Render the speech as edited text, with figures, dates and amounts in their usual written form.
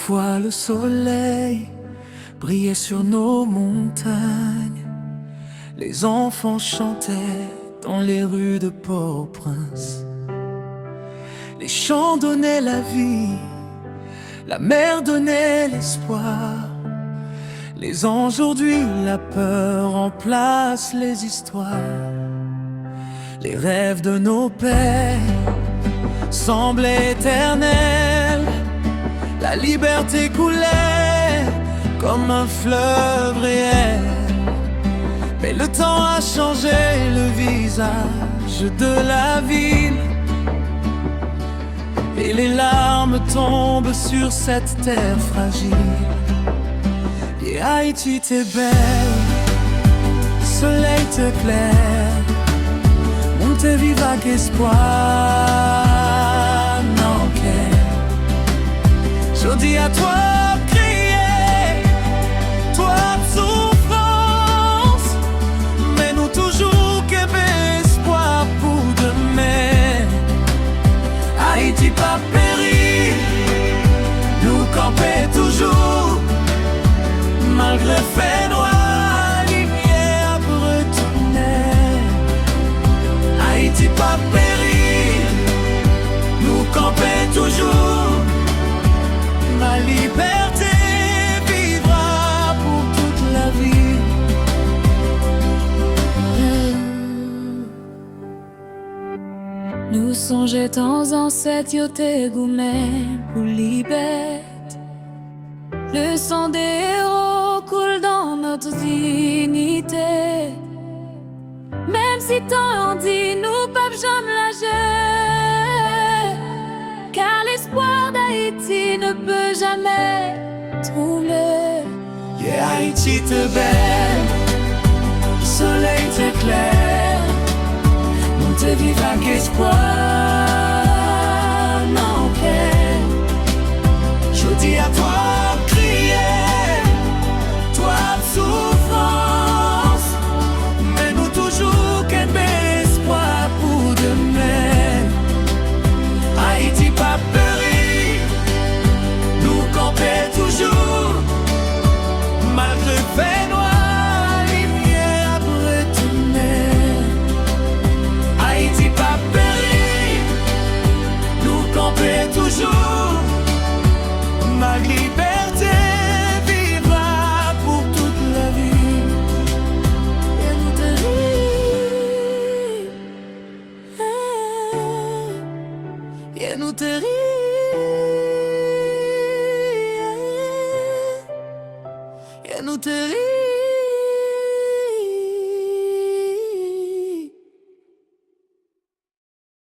Autrefois le soleil brillait sur nos montagnes. Les enfants chantaient dans les rues de Port-au-Prince. Les chants donnaient la vie, la mer donnait l'espoir. Les anges aujourd'hui, la peur remplace les histoires. Les rêves de nos pères semblaient éternels. La liberté coulait comme un fleuve réel. Mais le temps a changé le visage de la ville, et les larmes tombent sur cette terre fragile. Et Haïti, t'es belle, soleil t'éclaire, Montevideo avec espoir. Non, je dis à toi, crier, toi souffrance, mais nous toujours qu'aimer espoir pour demain. Haïti pas péri, nous camper toujours, malgré fait noir, lumière pour retourner. Haïti pas péri, nous camper toujours, ma liberté vivra pour toute la vie. Nous songeons temps ancêtres yo te goumè pour libérer. Le sang des héros coule dans notre dignité. Même si tant on dit nous peuvent jamais lâcher, car l'espoir d'Haïti ne peut jamais troubler. Yeah, Haïti te belle, soleil t'éclaire, Montevideo avec espoir. Non, je dis à toi, crier, toi souffrance, mais nous toujours qu'aimer espoir pour demain. Haïti pas péri, nous camper toujours, malgré fait noir, lumière pour retourner. Haïti pas péri, nous camper toujours, ma liberté vivra pour toute la vie. Et nous te rire, Et nous te rire, et nous te rire.